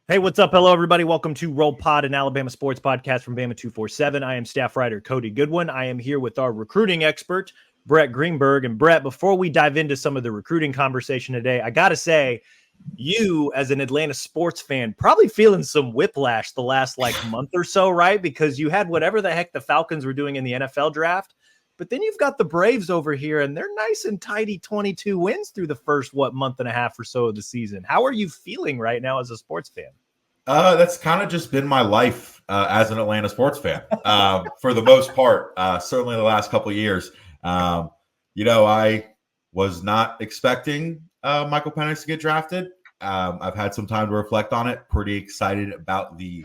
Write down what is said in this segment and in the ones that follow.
Hey, what's up? Hello, everybody. Welcome to Roll Pod, an Alabama sports podcast from Bama 247. I am staff writer Cody Goodwin. I am here with our recruiting expert, Brett Greenberg. And Brett, before we dive into some of the recruiting conversation today, I got to say, you as an Atlanta sports fan, probably feeling some whiplash the last month or so, right? Because you had whatever the heck the Falcons were doing in the NFL draft. But then you've got the Braves over here, and they're nice and tidy 22 wins through the first, month and a half or so of the season. How are you feeling right now as a sports fan? That's kind of just been my life as an Atlanta sports fan for the most part, certainly the last couple of years. I was not expecting Michael Penix to get drafted. I've had some time to reflect on it. Pretty excited about the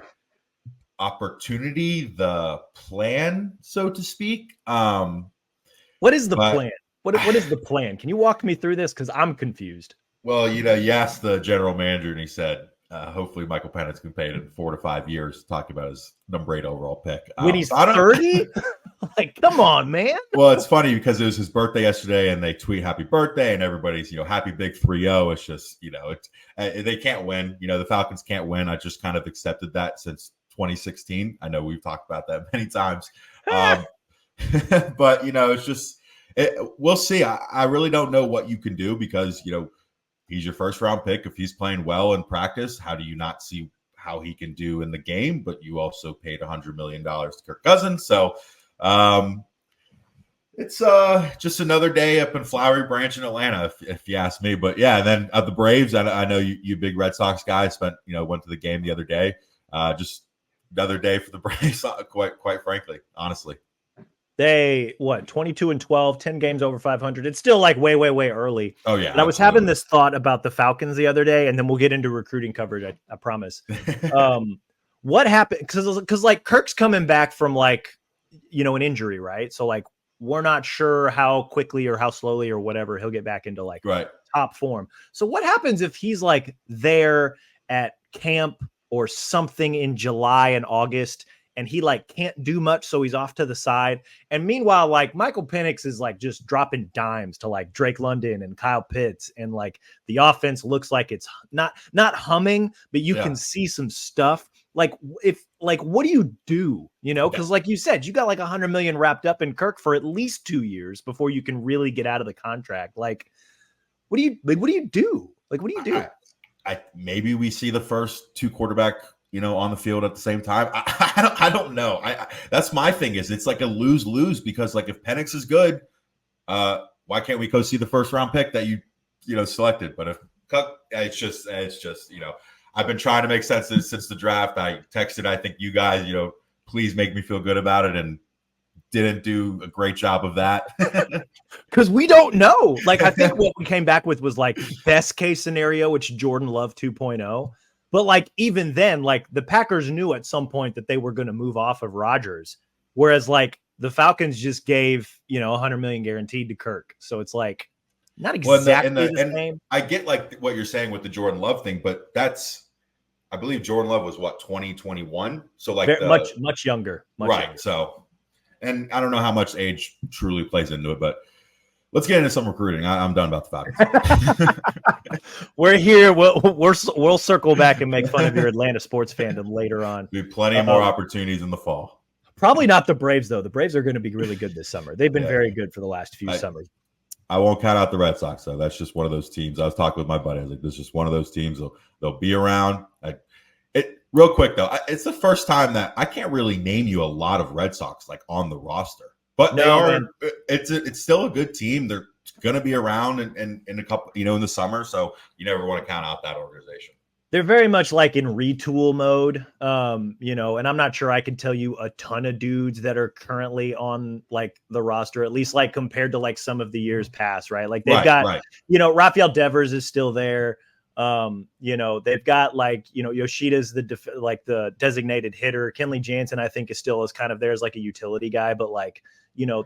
opportunity, the plan, so to speak. What is the plan? What is the plan? Can you walk me through this? Because I'm confused. Well, you asked the general manager, and he said, hopefully Michael Penix can pay it in 4 to 5 years, talking about his number 8 overall pick. When he's 30? Come on, man. Well, it's funny because it was his birthday yesterday, and they tweet happy birthday, and everybody's, happy big 3-0. It's just, they can't win. The Falcons can't win. I just kind of accepted that since 2016. I know we've talked about that many times. But, it's just, we'll see. I really don't know what you can do because, he's your first round pick. If he's playing well in practice, how do you not see how he can do in the game? But you also paid $100 million to Kirk Cousins. So it's just another day up in Flowery Branch in Atlanta, if you ask me. But yeah, and then the Braves, I know you big Red Sox guy, went to the game the other day. Just another day for the Braves, quite frankly, honestly. They 22-12, 10 games over 500. It's still way early. Oh yeah. But I was having this thought about the Falcons the other day, and then we'll get into recruiting coverage. I promise. What happened? Because Kirk's coming back from an injury, right? So we're not sure how quickly or how slowly or whatever he'll get back into top form. So what happens if he's there at camp or something in July and August, and he can't do much, so he's off to the side. And meanwhile, Michael Penix is just dropping dimes to Drake London and Kyle Pitts, and the offense looks like it's not humming, but you can see some stuff. What do you do? Because you said, you got $100 million wrapped up in Kirk for at least 2 years before you can really get out of the contract. What do you do? Maybe we see the first 2 quarterback on the field at the same time. I don't know. That's my thing is it's a lose-lose because if Penix is good, why can't we go see the first round pick that you selected? But if Cook, it's just I've been trying to make sense of it since the draft. I texted, I think you guys, please make me feel good about it, and didn't do a great job of that. Because we don't know. I think what we came back with was best case scenario, which Jordan Love 2.0. But even then, the Packers knew at some point that they were going to move off of Rodgers, whereas the Falcons just gave $100 million guaranteed to Kirk. So it's not exactly the same. I get what you're saying with the Jordan Love thing, but I believe Jordan Love was 2021. So much younger, right? Younger. So, and I don't know how much age truly plays into it, but. Let's get into some recruiting. I'm done about the Falcons. We're here. We'll circle back and make fun of your Atlanta sports fandom later on. There'll be plenty more opportunities in the fall. Probably not the Braves, though. The Braves are going to be really good this summer. They've been very good for the last few summers. I won't count out the Red Sox, though. That's just one of those teams. I was talking with my buddy. I was this is just one of those teams. They'll be around. Real quick, though, it's the first time that I can't really name you a lot of Red Sox on the roster. But they are. It's still a good team. They're going to be around in a couple, in the summer. So you never want to count out that organization. They're very much in retool mode, and I'm not sure I can tell you a ton of dudes that are currently on the roster, at least compared to some of the years past, right? They've got, Rafael Devers is still there. They've got Yoshida's the designated hitter. Kenley Jansen, I think, is still as kind of there as a utility guy, but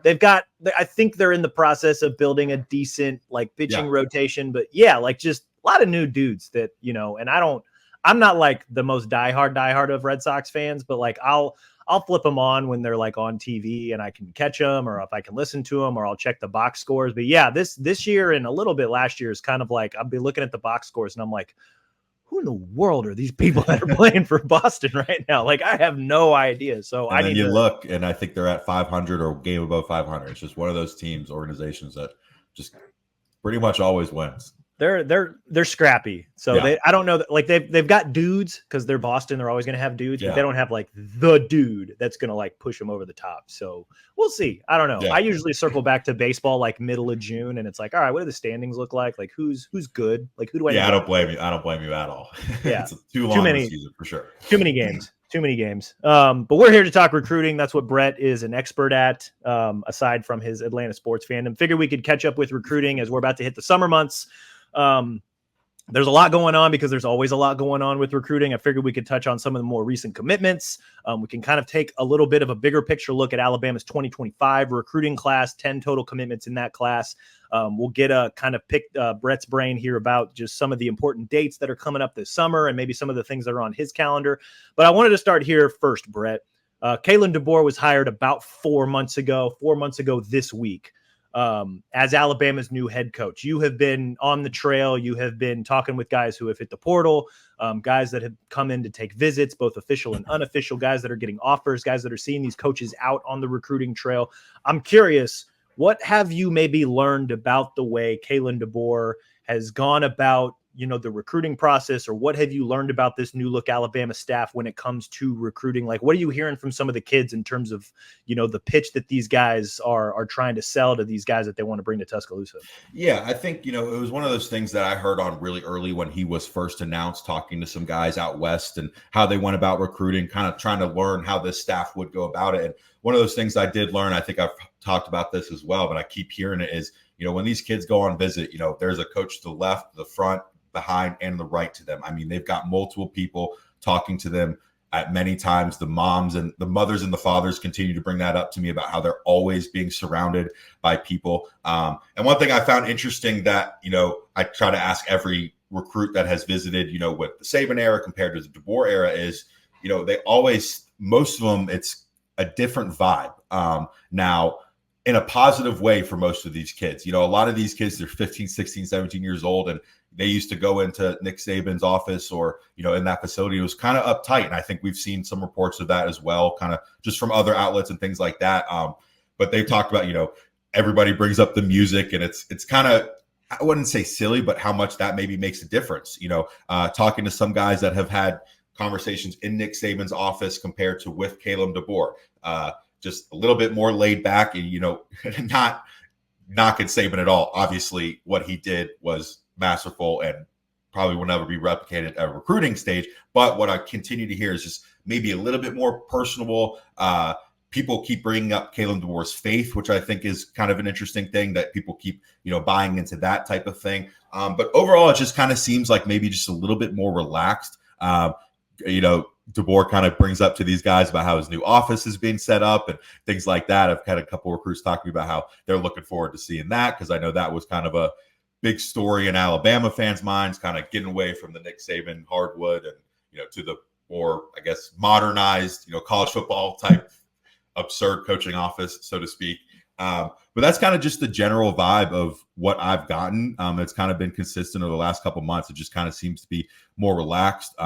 they've got, I think they're in the process of building a decent pitching rotation, but just a lot of new dudes that, and I'm not the most diehard of Red Sox fans, but I'll flip them on when they're on TV and I can catch them, or if I can listen to them, or I'll check the box scores. But yeah, this year and a little bit last year is kind of I'll be looking at the box scores and I'm who in the world are these people that are playing for Boston right now? Like, I have no idea. So And I then need you to look, and I think they're at 500 or game above 500. It's just one of those teams, organizations that just pretty much always wins. they're scrappy. So Yeah. I don't know that, like they've got dudes because they're Boston. They're always going to have dudes, but Yeah. they don't have like the dude that's going to like push them over the top. So we'll see. I don't know. Yeah. I usually circle back to baseball like middle of June, and it's like, all right, what do the standings look like? Like who's good? Like who do I? Yeah, need I to don't blame you. I don't blame you at all. Yeah, It's too long of a season for sure. Too many games. Too many games. But we're here to talk recruiting. That's what Brett is an expert at, aside from his Atlanta sports fandom. Figured we could catch up with recruiting as we're about to hit the summer months. There's a lot going on because there's always a lot going on with recruiting. I figured we could touch on some of the more recent commitments. We can kind of take a little bit of a bigger picture look at Alabama's 2025 recruiting class, 10 total commitments in that class. We'll get a kind of pick Brett's brain here about just some of the important dates that are coming up this summer and maybe some of the things that are on his calendar. But I wanted to start here first, Brett. Kalen DeBoer was hired about 4 months ago this week. As Alabama's new head coach. You have been on the trail. You have been talking with guys who have hit the portal, guys that have come in to take visits, both official and unofficial, guys that are getting offers, guys that are seeing these coaches out on the recruiting trail. I'm curious, what have you maybe learned about the way Kalen DeBoer has gone about, the recruiting process, or what have you learned about this new look Alabama staff when it comes to recruiting? Like, what are you hearing from some of the kids in terms of, the pitch that these guys are trying to sell to these guys that they want to bring to Tuscaloosa? Yeah, I think, it was one of those things that I heard on really early when he was first announced, talking to some guys out west and how they went about recruiting, kind of trying to learn how this staff would go about it. And one of those things I did learn, I think I've talked about this as well, but I keep hearing it, is, when these kids go on visit, there's a coach to the left, the front, behind, and the right to them. I mean, they've got multiple people talking to them at many times. The moms and the mothers and the fathers continue to bring that up to me about how they're always being surrounded by people. And one thing I found interesting that, I try to ask every recruit that has visited, with the Saban era compared to the DeBoer era is, they always, most of them, it's a different vibe. Now, in a positive way for most of these kids. A lot of these kids, they're 15, 16, 17 years old, and they used to go into Nick Saban's office or, in that facility. It was kind of uptight. And I think we've seen some reports of that as well, kind of just from other outlets and things like that. But they talked about, everybody brings up the music, and it's kind of, I wouldn't say silly, but how much that maybe makes a difference. Talking to some guys that have had conversations in Nick Saban's office compared to with Caleb DeBoer, just a little bit more laid back and, not knocking Saban at all. Obviously, what he did was masterful and probably will never be replicated at a recruiting stage. But what I continue to hear is just maybe a little bit more personable. People keep bringing up Caleb DeBoer's faith, which I think is kind of an interesting thing that people keep, buying into that type of thing. But overall, it just kind of seems like maybe just a little bit more relaxed. DeBoer kind of brings up to these guys about how his new office is being set up and things like that. I've had a couple of recruits talking about how they're looking forward to seeing that, because I know that was kind of a big story in Alabama fans' minds, kind of getting away from the Nick Saban hardwood and, to the more, I guess, modernized, college football type absurd coaching office, so to speak. But that's kind of just the general vibe of what I've gotten. It's kind of been consistent over the last couple of months. It just kind of seems to be more relaxed.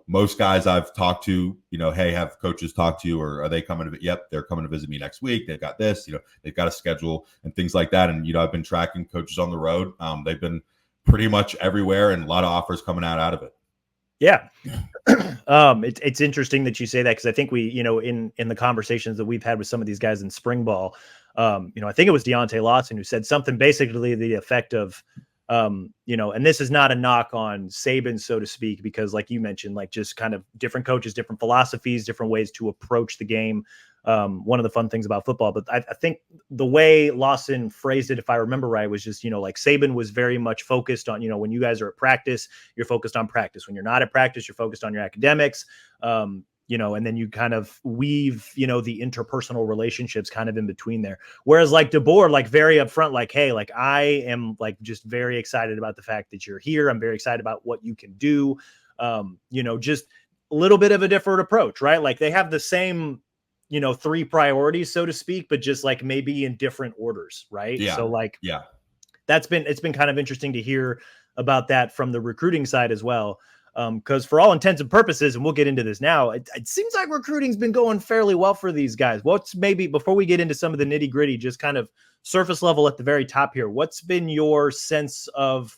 Most guys I've talked to, hey, have coaches talk to you, or are they coming to? Yep, they're coming to visit me next week. They've got this, they've got a schedule and things like that. And, I've been tracking coaches on the road. They've been pretty much everywhere, and a lot of offers coming out of it. Yeah. It's interesting that you say that, because I think we, in the conversations that we've had with some of these guys in spring ball, I think it was Deontay Lawson who said something basically to the effect of, and this is not a knock on Saban, so to speak, because like you mentioned, like just kind of different coaches, different philosophies, different ways to approach the game. One of the fun things about football, but I think the way Lawson phrased it, if I remember right, was just, like Saban was very much focused on, when you guys are at practice, you're focused on practice. When you're not at practice, you're focused on your academics. And then you kind of weave, the interpersonal relationships kind of in between there. Whereas like DeBoer, like very upfront, like, hey, like I am like just very excited about the fact that you're here. I'm very excited about what you can do. Just a little bit of a different approach, right? Like they have the same, 3 priorities, so to speak, but just like maybe in different orders, right? Yeah. So like, yeah. it's been kind of interesting to hear about that from the recruiting side as well. Because for all intents and purposes, and we'll get into this now, it seems like recruiting's been going fairly well for these guys. What's maybe, before we get into some of the nitty gritty, just kind of surface level at the very top here, what's been your sense of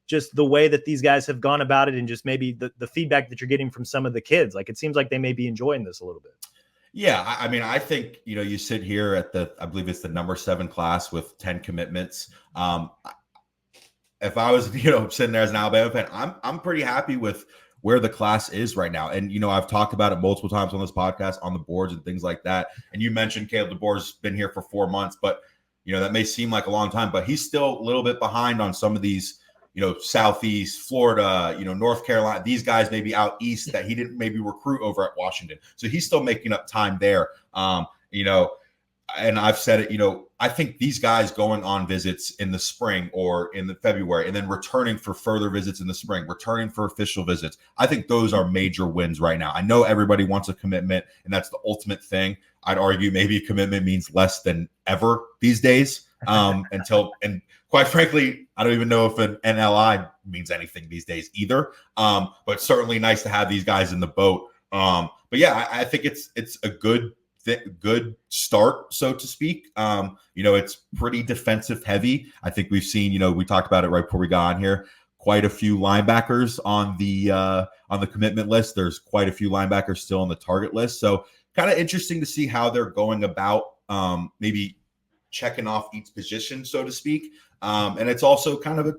just the way that these guys have gone about it, and just maybe the feedback that you're getting from some of the kids? Like, it seems like they may be enjoying this a little bit. Yeah, I mean, I think, you sit here at I believe it's the number 7 class with 10 commitments. If I was, sitting there as an Alabama fan, I'm pretty happy with where the class is right now. And, I've talked about it multiple times on this podcast, on the boards and things like that. And you mentioned Caleb DeBoer's been here for 4 months, but, that may seem like a long time, but he's still a little bit behind on some of these, Southeast, Florida, North Carolina, these guys maybe out east that he didn't maybe recruit over at Washington. So he's still making up time there. And I've said it, I think these guys going on visits in the spring or in the February and then returning for further visits in the spring, returning for official visits, I think those are major wins right now. I know everybody wants a commitment, and that's the ultimate thing. I'd argue maybe a commitment means less than ever these days. And quite frankly, I don't even know if an NLI means anything these days either. But certainly nice to have these guys in the boat. But yeah, I think it's a good start, so to speak. It's pretty defensive heavy. I think we've seen, we talked about it right before we got on here, quite a few linebackers on the commitment list. There's quite a few linebackers still on the target list. So kind of interesting to see how they're going about maybe checking off each position, so to speak. And it's also kind of a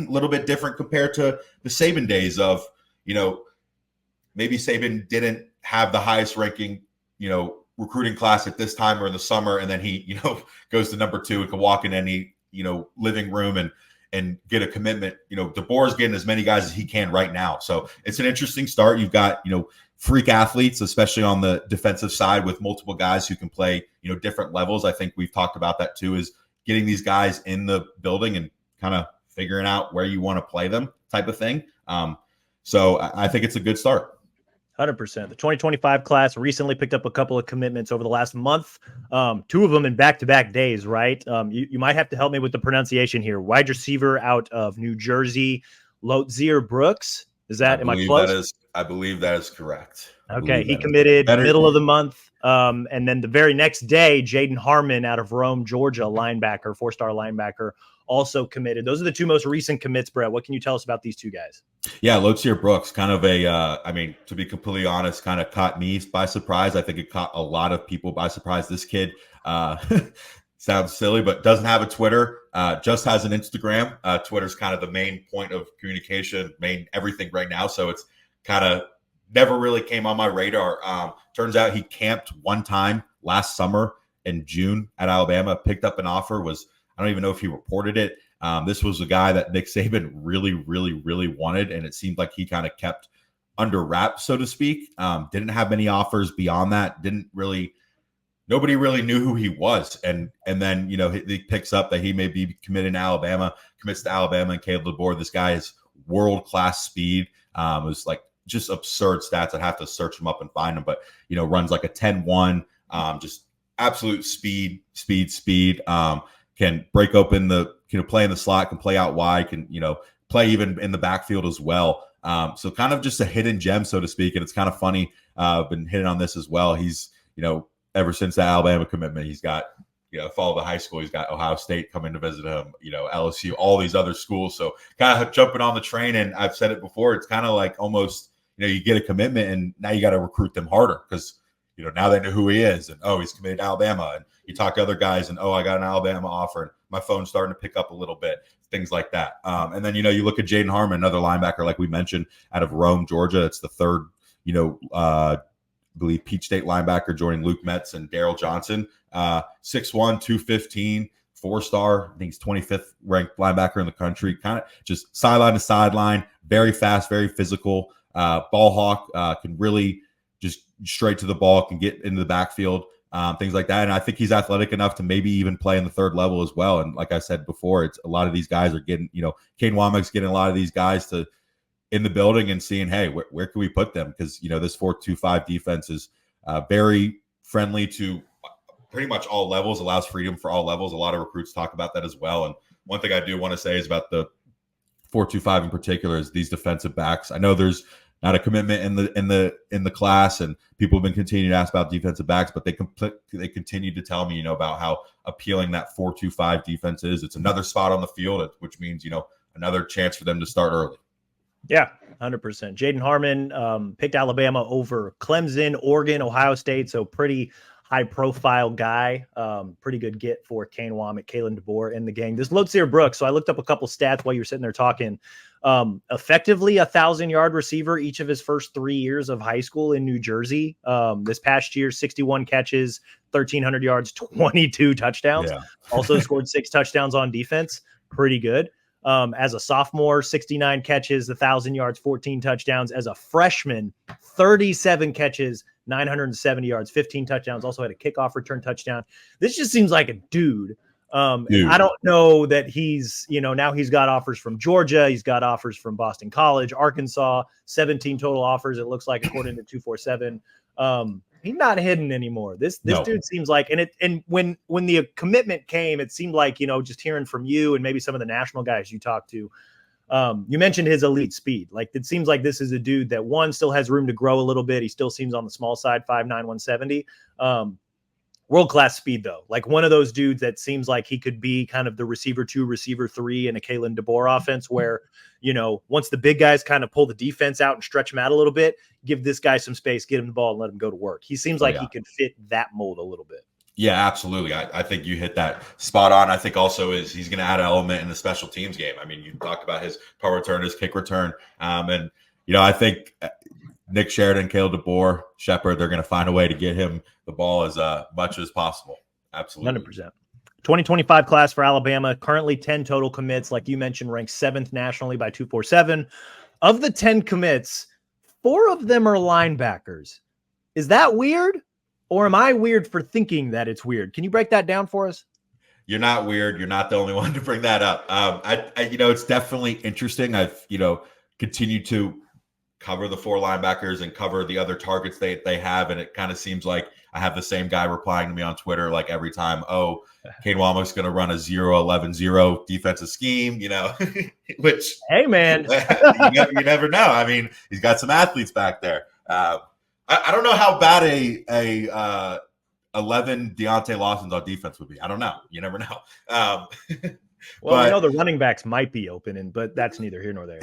little bit different compared to the Saban days of, maybe Saban didn't have the highest ranking, recruiting class at this time or in the summer, and then he, goes to number 2 and can walk in any, living room and get a commitment. DeBoer's getting as many guys as he can right now. So it's an interesting start. You've got, freak athletes, especially on the defensive side, with multiple guys who can play, different levels. I think we've talked about that too, is getting these guys in the building and kind of figuring out where you want to play them type of thing. So I think it's a good start. 100%. The 2025 class recently picked up a couple of commitments over the last month. 2 of them in back-to-back days, right? You might have to help me with the pronunciation here. Wide receiver out of New Jersey, Lozier Brooks. Am I close? I believe that is correct. Okay, he committed middle of the month. And then the very next day, Jaden Harmon out of Rome, Georgia, linebacker, 4-star linebacker, also committed. Those are the 2 most recent commits, Brett. What can you tell us about these 2 guys? Yeah, Lozier Brooks, kind of to be completely honest, kind of caught me by surprise. I think it caught a lot of people by surprise. This kid sounds silly, but doesn't have a Twitter, just has an Instagram. Twitter's kind of the main point of communication, main everything right now. So it's kind of never really came on my radar. Turns out he camped one time last summer in June at Alabama, picked up an offer, I don't even know if he reported it. This was a guy that Nick Saban really, really, really wanted, and it seemed like he kind of kept under wraps, so to speak. Didn't have many offers beyond that. Nobody really knew who he was. And then, he picks up that he may be committed to Alabama, commits to Alabama, and Caleb DeBoer. This guy is world-class speed. It was like just absurd stats. I'd have to search him up and find him, but, runs like a 10-1, just absolute speed. Can break open play in the slot, can play out wide, can, play even in the backfield as well. So kind of just a hidden gem, so to speak. And it's kind of funny. I've been hitting on this as well. He's, ever since the Alabama commitment, he's got, follow the high school. He's got Ohio State coming to visit him, LSU, all these other schools. So kind of jumping on the train. And I've said it before, it's kind of like almost, you get a commitment and now you got to recruit them harder because, now they know who he is, and he's committed to Alabama. And you talk to other guys, and I got an Alabama offer, and my phone's starting to pick up a little bit, things like that. And then you look at Jaden Harmon, another linebacker, like we mentioned, out of Rome, Georgia. It's the third, I believe Peach State linebacker, joining Luke Metz and Daryl Johnson. 6'1", 215, 4-star. I think he's 25th ranked linebacker in the country. Kind of just sideline to sideline, very fast, very physical. Ball hawk, can really just straight to the ball, can get into the backfield, things like that. And I think he's athletic enough to maybe even play in the 3rd level as well. And like I said before, it's a lot of these guys are getting, Kane Womack's getting a lot of these guys to in the building and seeing, hey, where can we put them? Because, this 4-2-5 defense is very friendly to pretty much all levels, allows freedom for all levels. A lot of recruits talk about that as well. And one thing I do want to say is about the 4-2-5 in particular is these defensive backs. I know there's not a commitment in the class, and people have been continuing to ask about defensive backs, but they continue to tell me, about how appealing that 4-2-5 defense is. It's another spot on the field, which means, another chance for them to start early. Yeah, 100%. Jaden Harmon picked Alabama over Clemson, Oregon, Ohio State. So pretty high-profile guy. Pretty good get for Kane Womack, Kalen DeBoer, and the gang. This Lotsier Brooks. So I looked up a couple stats while you were sitting there talking. Effectively 1,000-yard receiver each of his first 3 years of high school in New Jersey. This past year, 61 catches, 1,300 yards, 22 touchdowns. Yeah. Also scored 6 touchdowns on defense. Pretty good. As a sophomore, 69 catches, 1,000 yards, 14 touchdowns. As a freshman, 37 catches, 970 yards, 15 touchdowns. Also had a kickoff return touchdown. This just seems like a dude. I don't know that he's, now he's got offers from Georgia. He's got offers from Boston College, Arkansas, 17 total offers. It looks like, according to 247. He's not hidden anymore. This dude seems like, and when the commitment came, it seemed like, just hearing from you and maybe some of the national guys you talked to, you mentioned his elite speed. Like, it seems like this is a dude that, one, still has room to grow a little bit. He still seems on the small side, 5'9", 170. World-class speed, though. Like, one of those dudes that seems like he could be kind of the receiver 2, receiver 3 in a Kalen DeBoer offense where, once the big guys kind of pull the defense out and stretch him out a little bit, give this guy some space, get him the ball, and let him go to work. He seems like he could fit that mold a little bit. Yeah, absolutely. I think you hit that spot on. I think also he's going to add an element in the special teams game. I mean, you talked about his punt return, his kick return. And, I think Nick Sheridan, Caleb DeBoer, Shepard, they're going to find a way to get him the ball as much as possible. Absolutely. 100%. 2025 class for Alabama, currently 10 total commits. Like you mentioned, ranked 7th nationally by 247. Of the 10 commits, 4 of them are linebackers. Is that weird? Or am I weird for thinking that it's weird? Can you break that down for us? You're not weird. You're not the only one to bring that up. It's definitely interesting. I've, continued to cover the 4 linebackers and cover the other targets they have. And it kind of seems like I have the same guy replying to me on Twitter, like every time, Kane Womack's going to run a 0-11-0 defensive scheme, which, hey, man, you never know. I mean, he's got some athletes back there. I don't know how bad a 11 Deontay Lawson's on defense would be. I don't know. You never know. Well, I know the running backs might be open, but that's neither here nor there.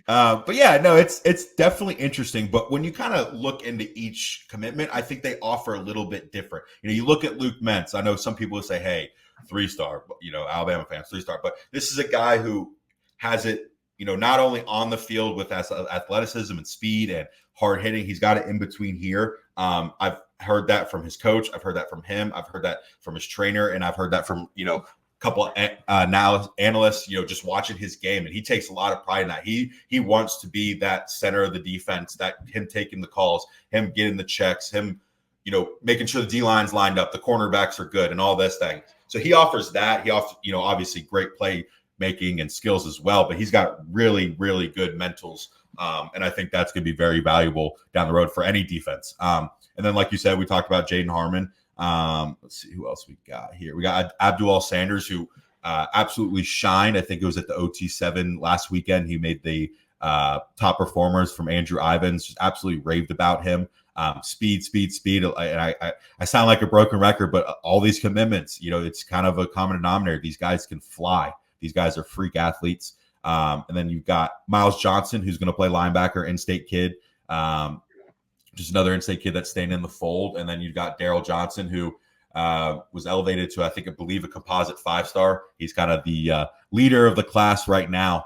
But yeah, no, it's definitely interesting. But when you kind of look into each commitment, I think they offer a little bit different. You look at Luke Mentz. I know some people would say, hey, 3-star, Alabama fans, 3-star. But this is a guy who has it, not only on the field with athleticism and speed and hard hitting, he's got it in between here. I've heard that from his coach. I've heard that from him. I've heard that from his trainer. And I've heard that from, a couple of analysts, just watching his game. And he takes a lot of pride in that. He wants to be that center of the defense, that him taking the calls, him getting the checks, him, making sure the D-line's lined up, the cornerbacks are good and all this thing. So he offers that. He offers, obviously great play making and skills as well, but he's got really, really good mentals. And I think that's going to be very valuable down the road for any defense. And then, like you said, we talked about Jaden Harmon. Let's see who else we got here. We got Abdul Sanders, who absolutely shined. I think it was at the OT7 last weekend. He made the top performers from Andrew Ivins. Just absolutely raved about him. Speed. I sound like a broken record, but all these commitments, it's kind of a common denominator. These guys can fly. These guys are freak athletes. And then you've got Miles Johnson, who's going to play linebacker, in-state kid. Just another in-state kid that's staying in the fold. And then you've got Daryl Johnson, who was elevated to, I believe, a composite 5-star. He's kind of the leader of the class right now.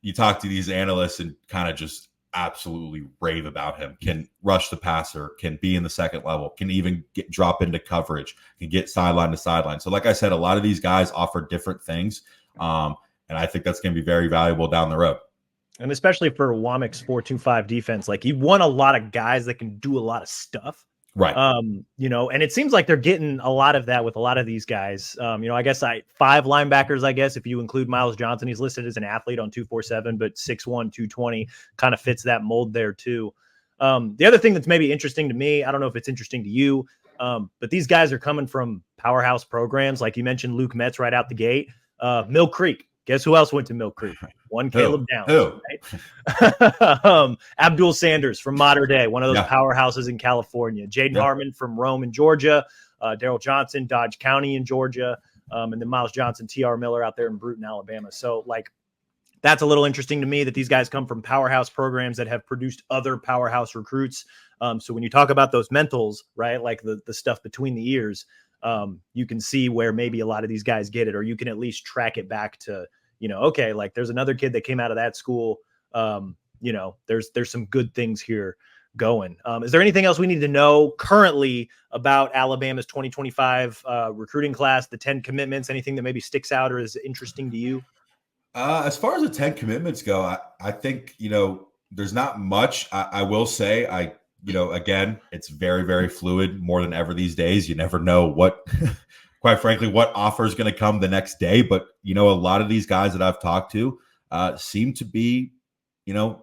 You talk to these analysts and kind of just absolutely rave about him. Can rush the passer, can be in the second level, can even drop into coverage, can get sideline to sideline. So like I said, a lot of these guys offer different things. And I think that's going to be very valuable down the road. And especially for Womack's 4-2-5 defense, like, you want a lot of guys that can do a lot of stuff. Right. And it seems like they're getting a lot of that with a lot of these guys. I guess 5 linebackers, I guess, if you include Miles Johnson. He's listed as an athlete on 247, but 6'1", 220 kind of fits that mold there too. The other thing that's maybe interesting to me, I don't know if it's interesting to you, But these guys are coming from powerhouse programs. Like you mentioned, Luke Metz right out the gate. Mill Creek. Guess who else went to Mill Creek? One Caleb Downs. Right? Abdul Sanders from Mater Dei, one of those powerhouses in California. Jaden Harmon from Rome in Georgia. Daryl Johnson, Dodge County in Georgia. And then Miles Johnson, T.R. Miller out there in Bruton, Alabama. So, like, that's a little interesting to me that these guys come from powerhouse programs that have produced other powerhouse recruits. So when you talk about those mentals, right, like the stuff between the ears, you can see where maybe a lot of these guys get it, or you can at least track it back to, okay, like there's another kid that came out of that school. There's some good things here going. Is there anything else we need to know currently about Alabama's 2025 recruiting class, the 10 commitments, anything that maybe sticks out or is interesting to you? As far as the 10 commitments go, I think, there's not much. I will say, again, it's very, very fluid more than ever these days. You never know quite frankly, what offer is going to come the next day. But, a lot of these guys that I've talked to seem to be,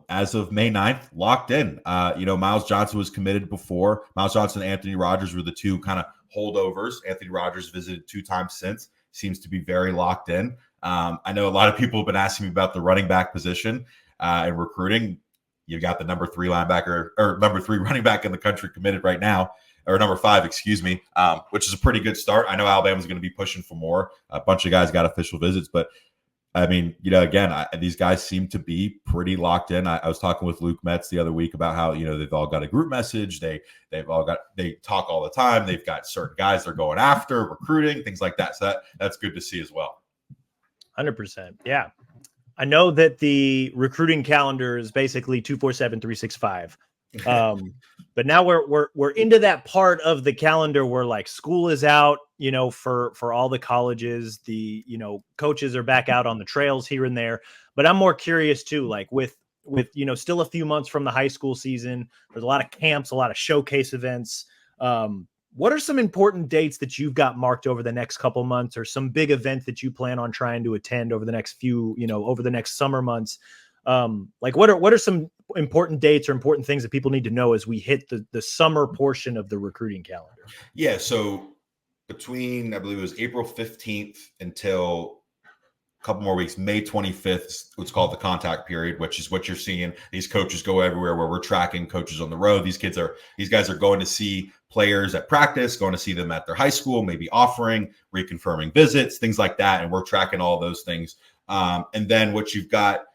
as of May 9th, locked in. Miles Johnson was committed before. Miles Johnson and Anthony Rogers were the two kind of holdovers. Anthony Rogers visited 2 times since, seems to be very locked in. I know a lot of people have been asking me about the running back position and recruiting. You've got the number 3 linebacker or number 3 running back in the country committed right now, or number 5, excuse me, which is a pretty good start. I know Alabama's going to be pushing for more. A bunch of guys got official visits, but I mean, again, these guys seem to be pretty locked in. I was talking with Luke Metz the other week about how, they've all got a group message. They talk all the time. They've got certain guys they're going after, recruiting, things like that. So that's good to see as well. 100%. Yeah. I know that the recruiting calendar is basically 247, 365. But now we're into that part of the calendar where like school is out, for all the colleges, the, coaches are back out on the trails here and there. But I'm more curious too, like with, still a few months from the high school season, there's a lot of camps, a lot of showcase events. What are some important dates that you've got marked over the next couple months, or some big events that you plan on trying to attend over the next few, over the next summer months? Like what are some important dates or important things that people need to know as we hit the summer portion of the recruiting calendar? Yeah. So between, I believe it was April 15th until a couple more weeks, May 25th, what's called the contact period, which is what you're seeing. These coaches go everywhere where we're tracking coaches on the road. These guys are going to see players at practice, going to see them at their high school, maybe offering, reconfirming visits, things like that. And we're tracking all those things. And then what you've got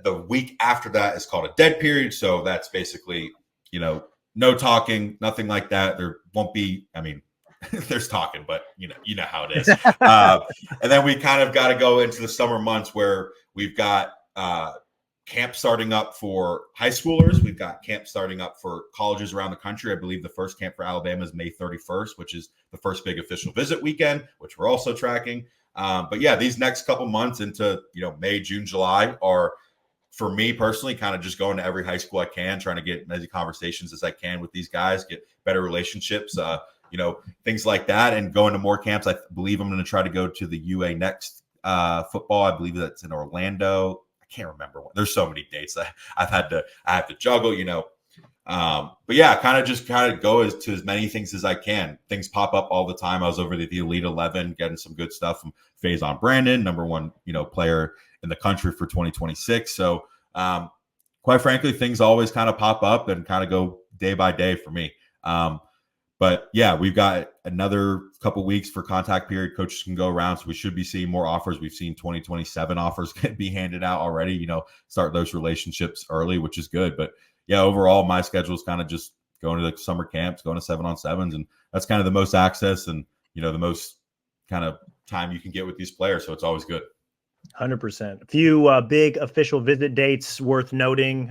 the week after that is called a dead period. So that's basically, no talking, nothing like that. There won't be, there's talking, but you know how it is. And then we kind of got to go into the summer months where we've got camp starting up for high schoolers. We've got camp starting up for colleges around the country. I believe the first camp for Alabama is May 31st, which is the first big official visit weekend, which we're also tracking. But yeah, these next couple months into, May, June, July are, for me personally, kind of just going to every high school I can, trying to get as many conversations as I can with these guys, get better relationships, things like that, and going to more camps. I believe I'm going to try to go to the UA next football. I believe that's in Orlando. I can't remember what. There's so many dates that I have to juggle, But yeah, kind of go to as many things as I can. Things pop up all the time. I was over at the Elite 11 getting some good stuff from Faison Brandon, number 1, player in the country for 2026. So quite frankly, things always kind of pop up and kind of go day by day for me. But yeah, we've got another couple weeks for contact period. Coaches can go around, so we should be seeing more offers. We've seen 2027 offers can be handed out already. Start those relationships early, which is good. But yeah, overall, my schedule is kind of just going to the summer camps, going to 7-on-7s, and that's kind of the most access and the most kind of time you can get with these players. So it's always good. 100%. A few big official visit dates worth noting.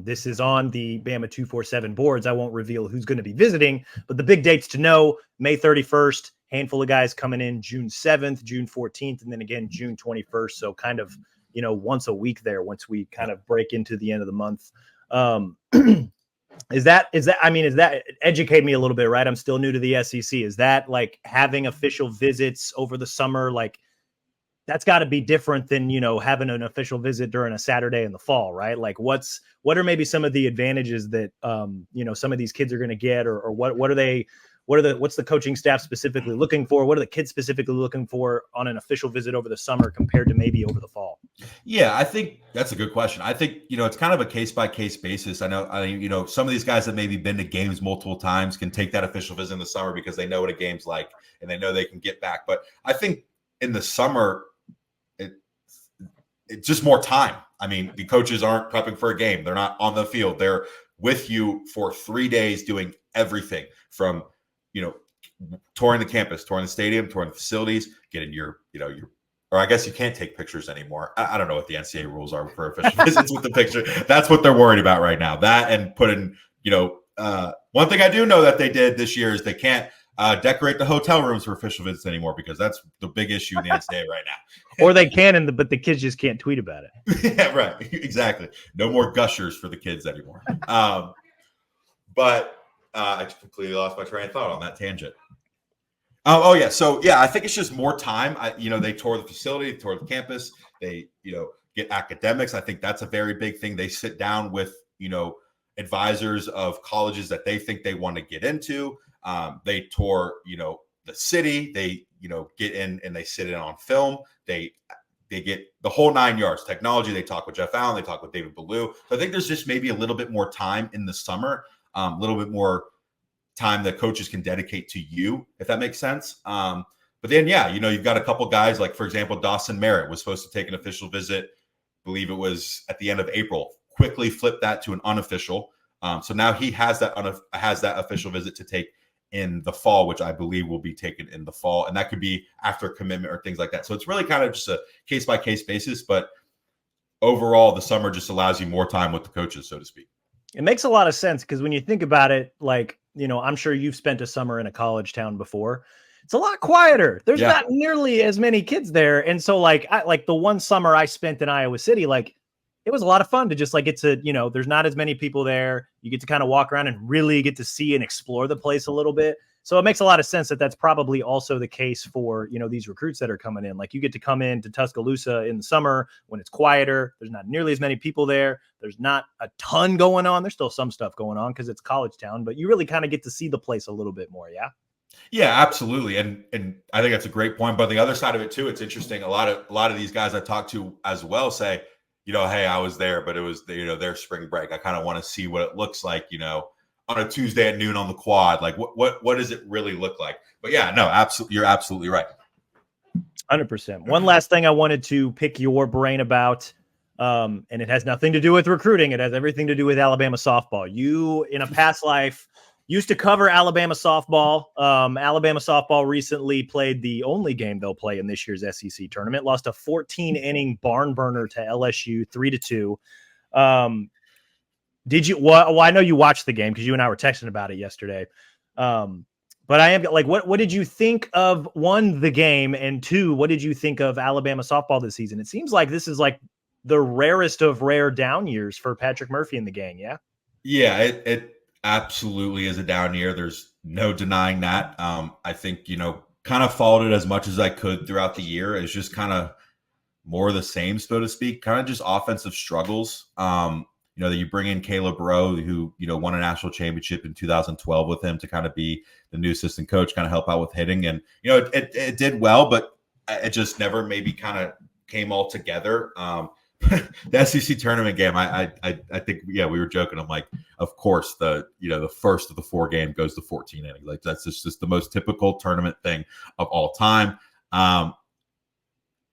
This is on the Bama 247 boards. I won't reveal who's going to be visiting, but the big dates to know: May 31st, handful of guys coming in, June 7th, June 14th, and then again June 21st. So kind of, once a week there, once we kind of break into the end of the month. Is that educate me a little bit, right? I'm still new to the SEC. Is that like having official visits over the summer, like that's got to be different than, having an official visit during a Saturday in the fall, right? Like what are maybe some of the advantages that, some of these kids are going to get, or what's the coaching staff specifically looking for? What are the kids specifically looking for on an official visit over the summer compared to maybe over the fall? Yeah, I think that's a good question. I think, it's kind of a case by case basis. I know, some of these guys that maybe been to games multiple times can take that official visit in the summer because they know what a game's like and they know they can get back. But I think in the summer, it's just more time. I mean, the coaches aren't prepping for a game. They're not on the field. They're with you for 3 days doing everything from, touring the campus, touring the stadium, touring the facilities, getting your or I guess you can't take pictures anymore. I don't know what the NCAA rules are for official visits with the picture. That's what they're worried about right now. That and putting, one thing I do know that they did this year is they can't decorate the hotel rooms for official visits anymore because that's the big issue in the NCAA right now. Or they can, but the kids just can't tweet about it. Yeah, right. Exactly. No more gushers for the kids anymore. But I completely lost my train of thought on that tangent. Oh yeah. So yeah, I think it's just more time. They tour the facility, they tour the campus, they, get academics. I think that's a very big thing. They sit down with, advisors of colleges that they think they want to get into. They tour, the city. They, get in and they sit in on film. They get the whole 9 yards. Technology. They talk with Jeff Allen. They talk with David Ballou. So I think there's just maybe a little bit more time in the summer, a little bit more time that coaches can dedicate to you, if that makes sense. But then, yeah, you've got a couple guys like, for example, Dawson Merritt was supposed to take an official visit. I believe it was at the end of April. Quickly flipped that to an unofficial. So now he has that official visit to take in the fall, which I believe will be taken in the fall, and that could be after a commitment or things like that. So it's really kind of just a case by case basis. But overall, the summer just allows you more time with the coaches, so to speak. It makes a lot of sense because when you think about it, like, I'm sure you've spent a summer in a college town before. It's a lot quieter. There's not nearly as many kids there. And so like the one summer I spent in Iowa City, like it was a lot of fun to just like get to, there's not as many people there. You get to kind of walk around and really get to see and explore the place a little bit. So it makes a lot of sense that that's probably also the case for, these recruits that are coming in. Like you get to come into Tuscaloosa in the summer when it's quieter. There's not nearly as many people there. There's not a ton going on. There's still some stuff going on because it's college town, but you really kind of get to see the place a little bit more. Yeah. Yeah, absolutely. And I think that's a great point. But the other side of it too, it's interesting. A lot of these guys I talk to as well say, hey, I was there, but it was, their spring break. I kind of want to see what it looks like, on a Tuesday at noon on the quad. Like what does it really look like? But yeah, no, absolutely. You're absolutely right. 100%. One last thing I wanted to pick your brain about, and it has nothing to do with recruiting. It has everything to do with Alabama softball. You, in a past life, used to cover Alabama softball. Alabama softball recently played the only game they'll play in this year's SEC tournament. Lost a 14-inning barn burner to LSU, 3-2. Did you? Well, I know you watched the game because you and I were texting about it yesterday. But I am like, what did you think of, one, the game, and two, what did you think of Alabama softball this season? It seems like this is like the rarest of rare down years for Patrick Murphy and the gang. Yeah. Yeah, it absolutely is a down year. There's no denying that. I think, kind of followed it as much as I could throughout the year. It's just kind of more of the same, so to speak, kind of just offensive struggles. That you bring in Caleb Rowe, who, won a national championship in 2012 with him to kind of be the new assistant coach, kind of help out with hitting. And, it did well, but it just never maybe kind of came all together. The SEC tournament game, I think, we were joking. I'm like, of course, the first of the 4 game goes to 14 innings. Like that's just the most typical tournament thing of all time.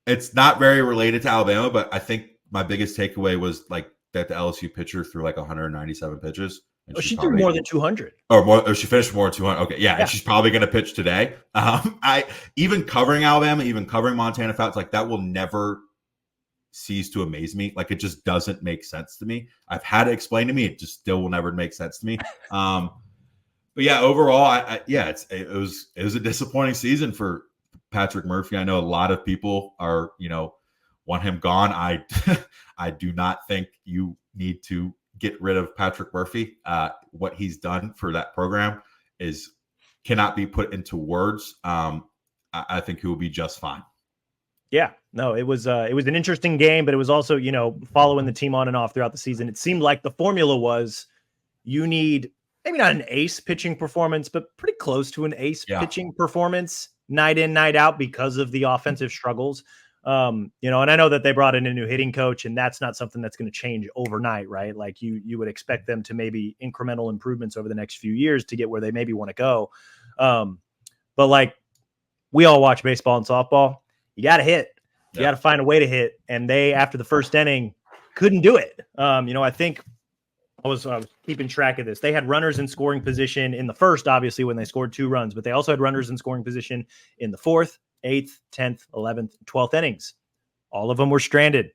It's not very related to Alabama, but I think my biggest takeaway was like that the LSU pitcher threw like 197 pitches. And she threw more than 200. Or she finished more than 200. Okay, yeah. And she's probably going to pitch today. I even covering Alabama, even covering Montana Fouts, like that will never cease to amaze me. Like it just doesn't make sense to me. I've had it explained to me. It just still will never make sense to me. But yeah, overall, it was a disappointing season for Patrick Murphy. I know a lot of people are, want him gone. I do not think you need to get rid of Patrick Murphy. What he's done for that program cannot be put into words. I think he will be just fine. Yeah, no, it was an interesting game, but it was also, following the team on and off throughout the season. It seemed like the formula was you need maybe not an ace pitching performance, but pretty close to an ace Yeah. pitching performance night in, night out because of the offensive struggles. And I know that they brought in a new hitting coach, and that's not something that's going to change overnight, right? Like you would expect them to maybe incremental improvements over the next few years to get where they maybe want to go. But like we all watch baseball and softball, you got to hit. You got to find a way to hit. And they, after the first inning, couldn't do it. I think I was keeping track of this. They had runners in scoring position in the first, obviously, when they scored 2 runs, but they also had runners in scoring position in the 4th, 8th, 10th, 11th, 12th innings. All of them were stranded.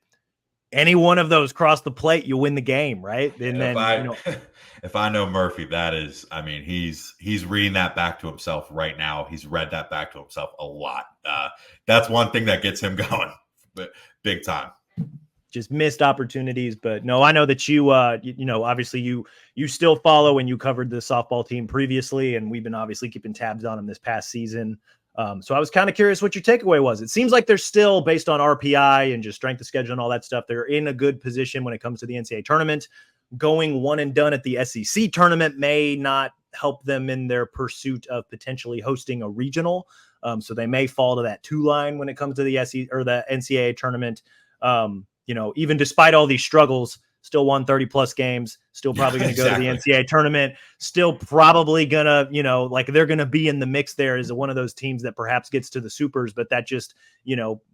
Any one of those cross the plate, you win the game, right? And then, if I know Murphy, that is, I mean, he's reading that back to himself right now. He's read that back to himself a lot. That's one thing that gets him going, but big time. Just missed opportunities. But no, I know that you obviously you still follow, and you covered the softball team previously, and we've been obviously keeping tabs on them this past season. So I was kind of curious what your takeaway was. It seems like they're still, based on RPI and just strength of schedule and all that stuff, they're in a good position when it comes to the NCAA tournament. Going one and done at the SEC tournament may not help them in their pursuit of potentially hosting a regional. So they may fall to that 2 line when it comes to the SEC or the NCAA tournament. Even despite all these struggles, still won 30 plus games, still probably going to go to the NCAA tournament, still probably going to, they're going to be in the mix there as one of those teams that perhaps gets to the supers, but that just,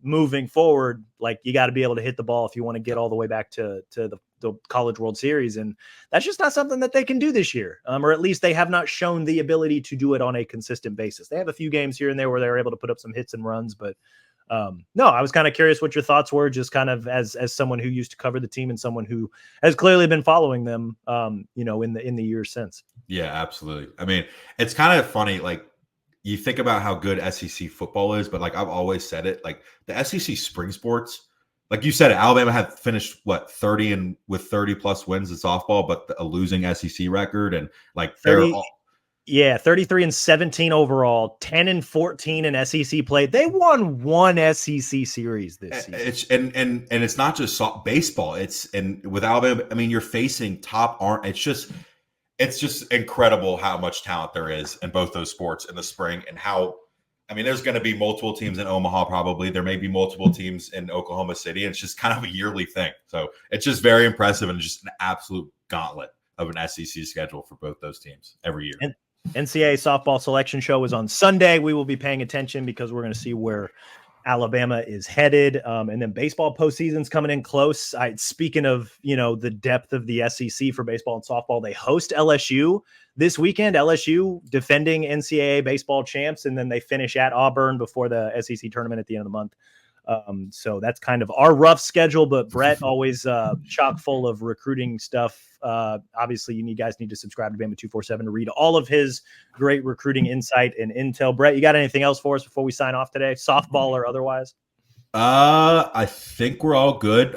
moving forward, like you got to be able to hit the ball if you want to get all the way back to the College World Series. And that's just not something that they can do this year. Or at least they have not shown the ability to do it on a consistent basis. They have a few games here and there where they're able to put up some hits and runs, but no, I was kind of curious what your thoughts were, just kind of as someone who used to cover the team and someone who has clearly been following them, in the years since. Yeah, absolutely. I mean, it's kind of funny. Like you think about how good SEC football is, but like I've always said it, like the SEC spring sports, like you said, Alabama had finished 30 and with 30 plus wins in softball, but a losing SEC record, and like 33 and 17 overall, 10 and 14 in SEC play. They won 1 SEC series this season. And it's not just baseball. And with Alabama, I mean, you're facing top arm. It's just incredible how much talent there is in both those sports in the spring, and how, I mean, there's going to be multiple teams in Omaha, probably. There may be multiple teams in Oklahoma City. And it's just kind of a yearly thing. So it's just very impressive, and just an absolute gauntlet of an SEC schedule for both those teams every year. And NCAA softball selection show is on Sunday. We will be paying attention because we're going to see where Alabama is headed. And then baseball postseason's coming in close. Speaking of, the depth of the SEC for baseball and softball, they host LSU this weekend. LSU defending NCAA baseball champs, and then they finish at Auburn before the SEC tournament at the end of the month. So that's kind of our rough schedule, but Brett always chock full of recruiting stuff. Obviously, you guys need to subscribe to Bama 247 to read all of his great recruiting insight and intel. Brett, you got anything else for us before we sign off today, softball or otherwise? I think we're all good.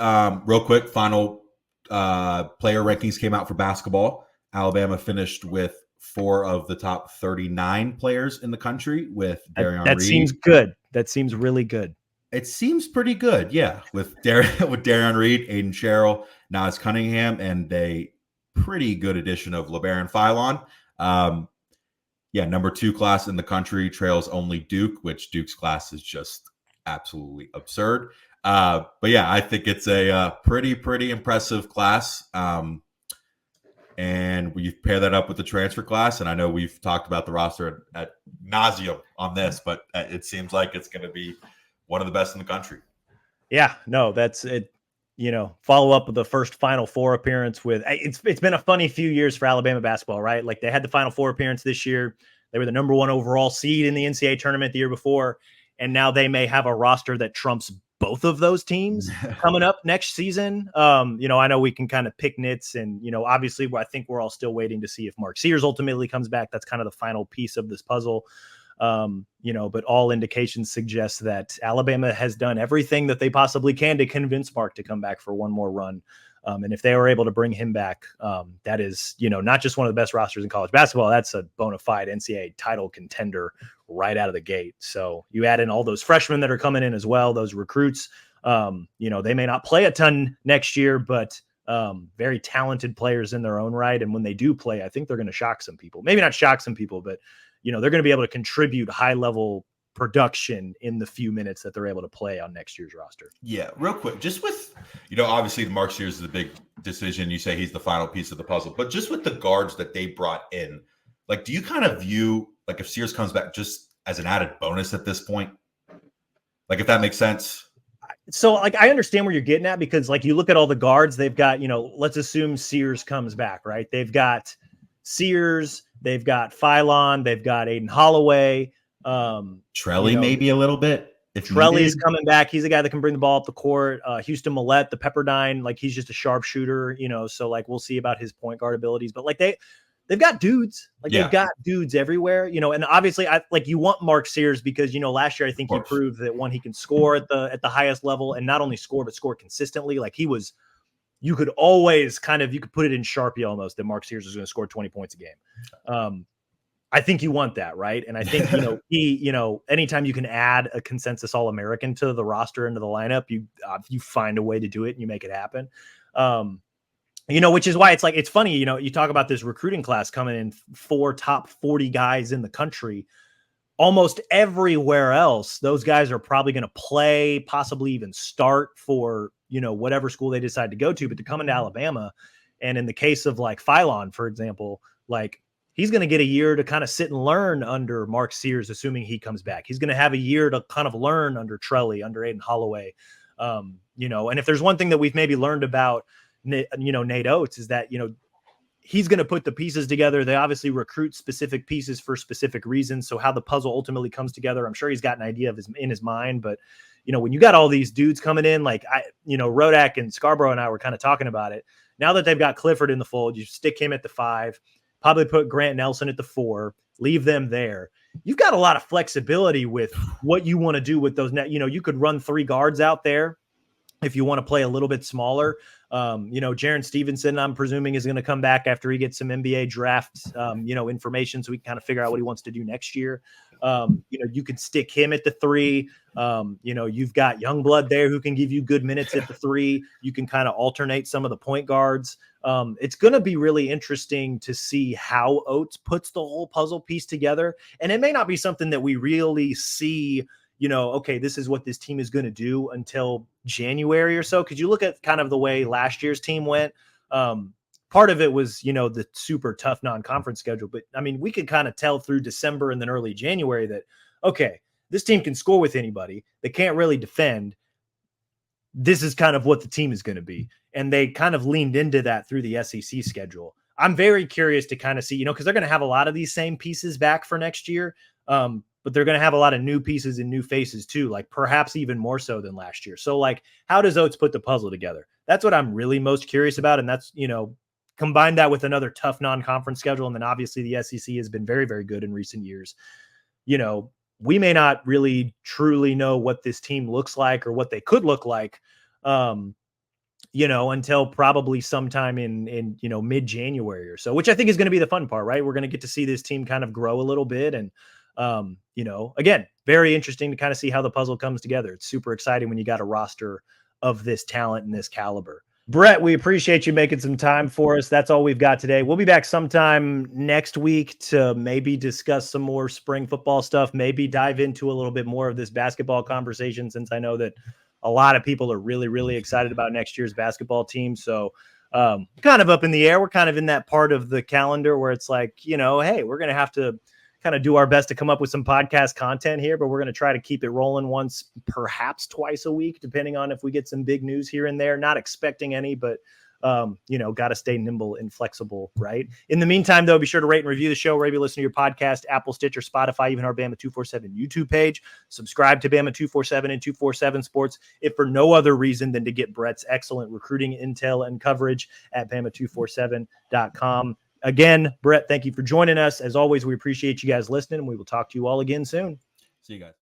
Real quick, final player rankings came out for basketball. Alabama finished with 4 of the top 39 players in the country with Darian Reed. That seems good. That seems really good. It seems pretty good, yeah. With Darian Reed, Aiden Sherrill, Nas Cunningham, and a pretty good addition of LeBaron Philon. Number 2 class in the country trails only Duke, which Duke's class is just absolutely absurd. But yeah, I think it's a pretty impressive class. And we pair that up with the transfer class, and I know we've talked about the roster at nauseum on this, but it seems like it's going to be one of the best in the country. Yeah, no, that's it. Follow up with the first Final Four appearance with it's been a funny few years for Alabama basketball, right? Like they had the Final Four appearance this year. They were the number 1 overall seed in the NCAA tournament the year before. And now they may have a roster that trumps both of those teams coming up next season. I know we can kind of pick nits, and, obviously I think we're all still waiting to see if Mark Sears ultimately comes back. That's kind of the final piece of this puzzle. But all indications suggest that Alabama has done everything that they possibly can to convince Mark to come back for one more run. And if they were able to bring him back, that is, not just one of the best rosters in college basketball. That's a bona fide NCAA title contender right out of the gate. So you add in all those freshmen that are coming in as well, those recruits. They may not play a ton next year, but very talented players in their own right. And when they do play, I think they're going to shock some people. Maybe not shock some people, but they're going to be able to contribute high level production in the few minutes that they're able to play on next year's roster. Yeah, real quick, just with, obviously Mark Sears is a big decision. You say he's the final piece of the puzzle, but just with the guards that they brought in, like, do you kind of view, like, if Sears comes back just as an added bonus at this point? Like, if that makes sense? So, like, I understand where you're getting at, because, like, you look at all the guards they've got, let's assume Sears comes back, right? They've got Sears, they've got Philon, they've got Aiden Holloway. Trelly maybe a little bit. If Trelly's coming back, he's a guy that can bring the ball up the court. Houston Millette, the Pepperdine, like, he's just a sharpshooter, so, like, we'll see about his point guard abilities. But, like, they've got dudes. Like, they've got dudes everywhere, and obviously you want Mark Sears because, last year I think he proved that, one, he can score at the highest level, and not only score, but score consistently. Like, you could always you could put it in Sharpie almost that Mark Sears is going to score 20 points a game. I think you want that, right? And I think, anytime you can add a consensus All-American to the roster, into the lineup, you find a way to do it and you make it happen. Which is why it's funny, you talk about this recruiting class coming in 4 top 40 guys in the country. Almost everywhere else, those guys are probably going to play, possibly even start for, whatever school they decide to go to. But to come into Alabama, and in the case of like Philon, for example, like, he's going to get a year to kind of sit and learn under Mark Sears, assuming he comes back. He's going to have a year to kind of learn under Trelly, under Aiden Holloway. And if there's one thing that we've maybe learned about, Nate Oates, is that, he's going to put the pieces together. They obviously recruit specific pieces for specific reasons. So how the puzzle ultimately comes together, I'm sure he's got an idea of in his mind. But, when you got all these dudes coming in, like, Rodak and Scarborough and I were kind of talking about it. Now that they've got Clifford in the fold, you stick him at the 5, probably put Grant Nelson at the 4, leave them there. You've got a lot of flexibility with what you want to do with those. You could run 3 guards out there if you want to play a little bit smaller. Jaren Stevenson, I'm presuming, is going to come back after he gets some NBA draft, information, so we can kind of figure out what he wants to do next year. You could stick him at the 3. You've got Youngblood there who can give you good minutes at the 3. You can kind of alternate some of the point guards. It's going to be really interesting to see how Oates puts the whole puzzle piece together. And it may not be something that we really see, okay, this is what this team is going to do until January or so. Because you look at kind of the way last year's team went. Part of it was, the super tough non-conference schedule. But, I mean, we could kind of tell through December and then early January that, okay, this team can score with anybody. They can't really defend. This is kind of what the team is going to be. And they kind of leaned into that through the SEC schedule. I'm very curious to kind of see, because they're going to have a lot of these same pieces back for next year. But they're going to have a lot of new pieces and new faces too, like perhaps even more so than last year. So, like, how does Oates put the puzzle together? That's what I'm really most curious about. And that's, combine that with another tough non-conference schedule. And then obviously the SEC has been very, very good in recent years. We may not really truly know what this team looks like or what they could look like, until probably sometime in mid-January or so, which I think is going to be the fun part, right? We're going to get to see this team kind of grow a little bit. And, again, very interesting to kind of see how the puzzle comes together. It's super exciting when you got a roster of this talent and this caliber. Brett, we appreciate you making some time for us. That's all we've got today. We'll be back sometime next week to maybe discuss some more spring football stuff, maybe dive into a little bit more of this basketball conversation, since I know that a lot of people are really, really excited about next year's basketball team. So kind of up in the air. We're kind of in that part of the calendar where it's like, hey, we're going to have to kind of do our best to come up with some podcast content here, but we're going to try to keep it rolling once, perhaps twice a week, depending on if we get some big news here and there. Not expecting any, but got to stay nimble and flexible, right? In the meantime, though, be sure to rate and review the show wherever you listen to your podcast, Apple, Stitcher, Spotify, even our Bama 247 YouTube page. Subscribe to Bama 247 and 247 Sports, if for no other reason than to get Brett's excellent recruiting intel and coverage at Bama247.com. Again, Brett, thank you for joining us. As always, we appreciate you guys listening, and we will talk to you all again soon. See you guys.